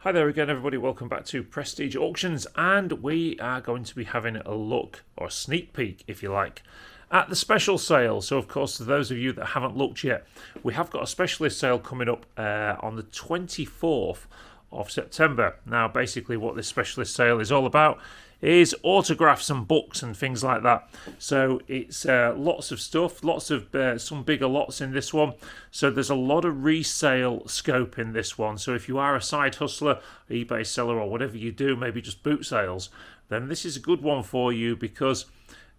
Hi there again, everybody. Welcome back to Prestige Auctions, and we are going to be having a look, or a sneak peek, if you like, at the special sale. So, of course, to those of you that haven't looked yet, we have got a specialist sale coming up on the 24th of September. Now, basically, what this specialist sale is all about is autographs and books and things like that. So it's lots of stuff, lots of some bigger lots in this one. So there's a lot of resale scope in this one. So if you are a side hustler, eBay seller, or whatever you do, maybe just boot sales, then this is a good one for you because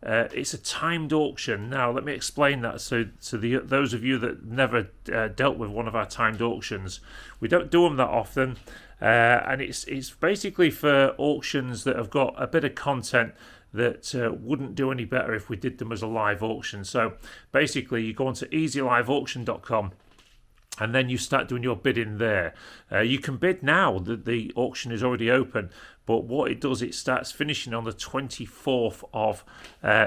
it's a timed auction. Now, let me explain that. So those of you that never dealt with one of our timed auctions, we don't do them that often. And it's basically for auctions that have got a bit of content that wouldn't do any better if we did them as a live auction. So basically, you go onto easyliveauction.com and then you start doing your bidding there. You can bid now that the auction is already open, but what it does, it starts finishing on the 24th of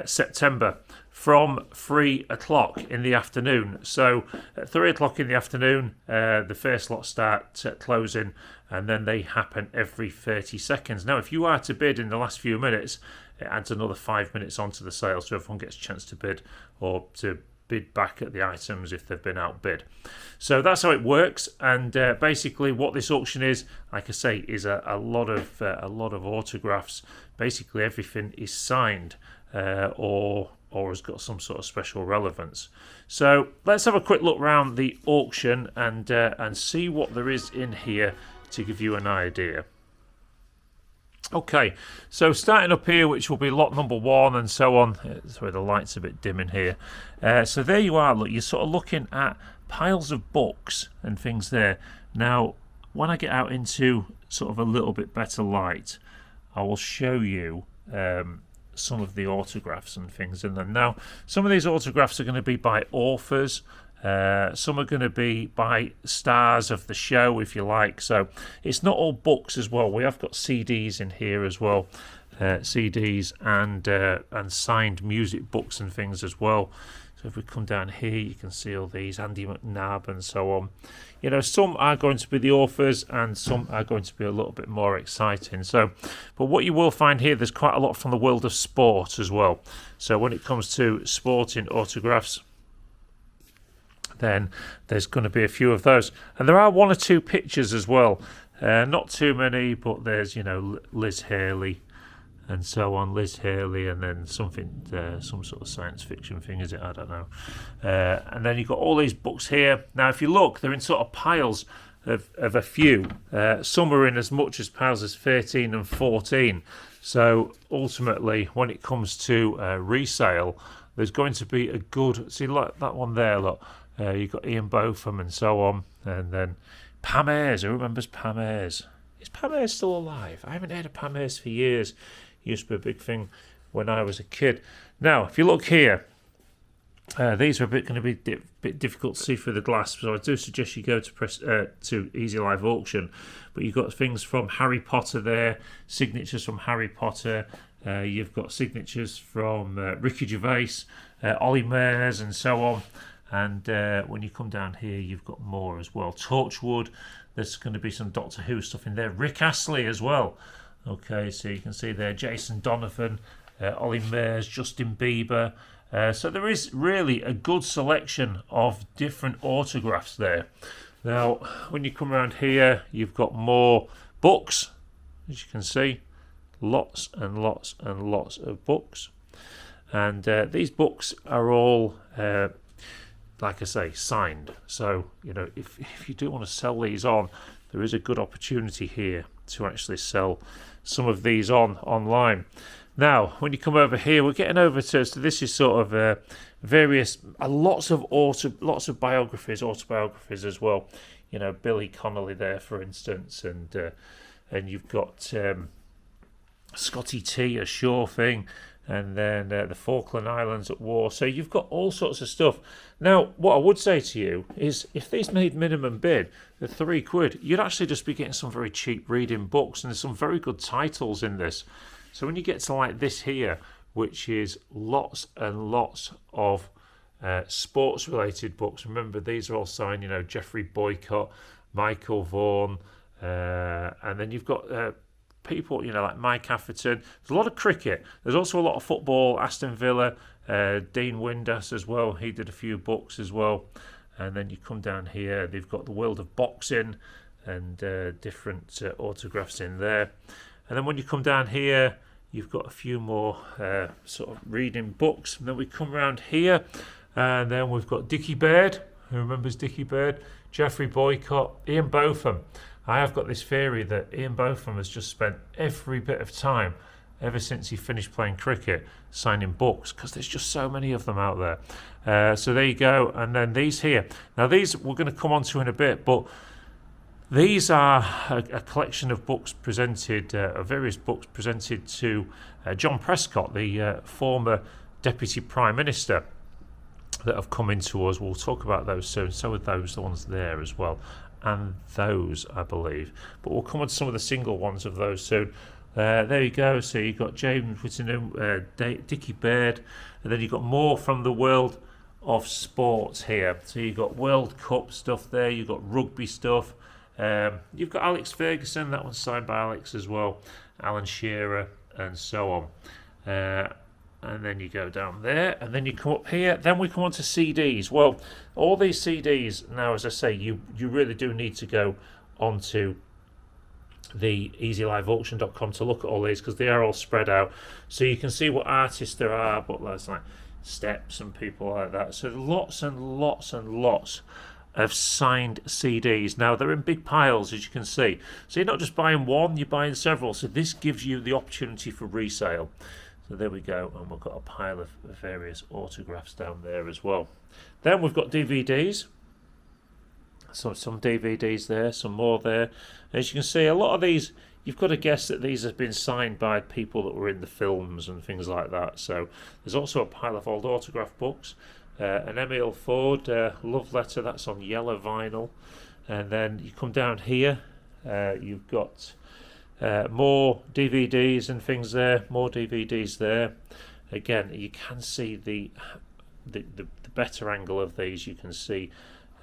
September from 3 o'clock in the afternoon. So at 3 o'clock in the afternoon, the first lot start closing, and then they happen every 30 seconds. Now, if you are to bid in the last few minutes, it adds another 5 minutes onto the sale, so everyone gets a chance to bid or to bid back at the items if they've been outbid. So that's how it works, and basically what this auction is, like I say, is a lot of autographs. Basically everything is signed or has got some sort of special relevance. So let's have a quick look around the auction and see what there is in here to give you an idea. Okay, so starting up here, which will be lot number 1 and so on. Sorry, the light's a bit dim in here. So there you are. Look, you're sort of looking at piles of books and things there. Now, when I get out into sort of a little bit better light, I will show you some of the autographs and things in them. Now, some of these autographs are going to be by authors. Some are going to be by stars of the show, if you like. So it's not all books as well. We have got CDs in here as well, CDs and signed music books and things as well. So if we come down here, you can see all these, Andy McNabb and so on. You know, some are going to be the authors and some are going to be a little bit more exciting. So, but what you will find here, there's quite a lot from the world of sport as well. So when it comes to sporting autographs, then there's going to be a few of those. And there are 1 or 2 pictures as well. Not too many, but there's, you know, Liz Haley and so on. Liz Haley, and then something, some sort of science fiction thing, is it? I don't know. And then you've got all these books here. Now, if you look, they're in sort of piles of a few. Some are in as much as piles as 13 and 14. So ultimately, when it comes to resale, there's going to be a good... See, look, that one there, look. You've got Ian Botham and so on. And then Pam Ayres. Who remembers Pam Ayres? Is Pam Ayres still alive? I haven't heard of Pam Ayres for years. Used to be a big thing when I was a kid. Now, if you look here, these are going to be a bit difficult to see through the glass, so I do suggest you go to Easy Live Auction. But you've got things from Harry Potter there, signatures from Harry Potter. You've got signatures from Ricky Gervais, Ollie Murs, and so on. And when you come down here, you've got more as well. Torchwood, there's going to be some Doctor Who stuff in there. Rick Astley as well. Okay, so you can see there Jason Donovan, Ollie Murs, Justin Bieber. So there is really a good selection of different autographs there. Now, when you come around here, you've got more books, as you can see. Lots and lots and lots of books. And these books are all... like I say, signed. So, you know, if you do want to sell these on, there is a good opportunity here to actually sell some of these online. Now, when you come over here, we're getting over to, so this is sort of lots of biographies, autobiographies as well. You know, Billy Connolly there, for instance, and you've got Scotty T, a sure thing. And then the Falkland Islands at war. So you've got all sorts of stuff. Now, what I would say to you is if these made minimum bid at £3, you'd actually just be getting some very cheap reading books. And there's some very good titles in this. So when you get to like this here, which is lots and lots of sports-related books. Remember, these are all signed, you know, Jeffrey Boycott, Michael Vaughan, And then you've got people, like Mike Atherton. There's a lot of cricket. There's also a lot of football. Aston Villa, Dean Windass as well. He did a few books as well. And then you come down here, they've got the world of boxing and different autographs in there. And then when you come down here, you've got a few more sort of reading books. And then we come around here, and then we've got Dickie Baird. Who remembers Dickie Baird? Geoffrey Boycott, Ian Botham. I have got this theory that Ian Botham has just spent every bit of time ever since he finished playing cricket signing books, because there's just so many of them out there. So there you go. And then these here. Now these we're going to come on to in a bit, but these are a collection of books presented, various books presented to John Prescott, the former Deputy Prime Minister, that have come into us. We'll talk about those soon. So are those, the ones there as well. And those, I believe. But we'll come on to some of the single ones of those soon. There you go. So you've got James Whittingham, Dickie Baird, and then you've got more from the world of sports here. So you've got World Cup stuff there, you've got rugby stuff. You've got Alex Ferguson, that one's signed by Alex as well, Alan Shearer, and so on. And then you go down there, and then you come up here. Then we come on to CDs. Well, all these CDs now, as I say, you really do need to go onto the easyliveauction.com to look at all these, because they are all spread out, so you can see what artists there are. But there's like Steps and people like that. So lots and lots and lots of signed CDs. Now they're in big piles, as you can see. So you're not just buying one, you're buying several. So this gives you the opportunity for resale. So there we go, and we've got a pile of various autographs down there as well. Then we've got DVDs. So some DVDs there, some more there. As you can see, a lot of these, you've got to guess that these have been signed by people that were in the films and things like that. So there's also a pile of old autograph books. An Emil Ford love letter, that's on yellow vinyl. And then you come down here, you've got more DVDs and things there, more DVDs there. Again, you can see the better angle of these, you can see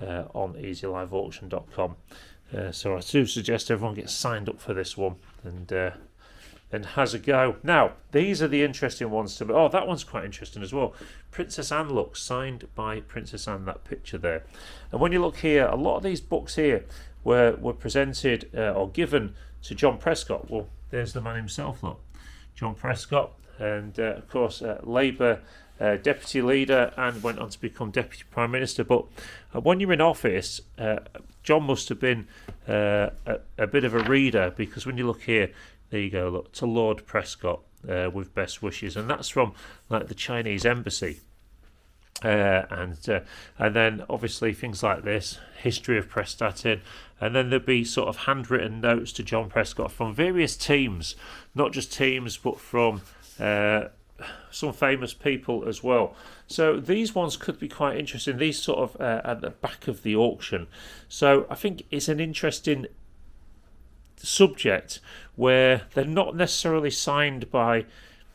on easyliveauction.com. So I do suggest everyone gets signed up for this one and has a go. Now, these are the interesting ones to me. Oh, that one's quite interesting as well. Princess Anne looks, signed by Princess Anne, that picture there. And when you look here, a lot of these books here were presented or given to John Prescott. Well, there's the man himself, look. John Prescott, and of course Labour deputy leader, and went on to become deputy prime minister. But when you're in office, John must have been a bit of a reader, because when you look here, there you go, look, to Lord Prescott with best wishes, and that's from like the Chinese embassy. And then obviously things like this, history of Prestatyn, and then there'd be sort of handwritten notes to John Prescott from various teams, not just teams, but from some famous people as well. So these ones could be quite interesting, these sort of at the back of the auction. So I think it's an interesting subject where they're not necessarily signed by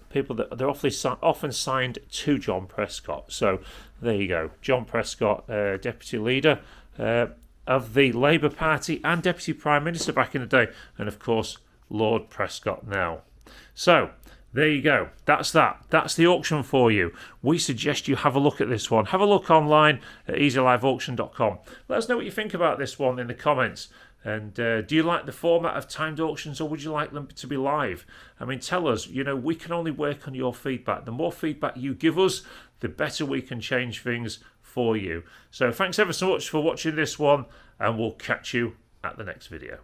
people, that they're often signed to John Prescott. So there you go, John Prescott, deputy leader of the Labour Party and deputy prime minister back in the day, and of course Lord Prescott now. So there you go, that's the auction for you. We suggest you have a look at this one. Have a look online at easyliveauction.com. Let us know what you think about this one in the comments. And do you like the format of timed auctions, or would you like them to be live? I mean, tell us. We can only work on your feedback. The more feedback you give us, the better we can change things for you. So thanks ever so much for watching this one, and we'll catch you at the next video.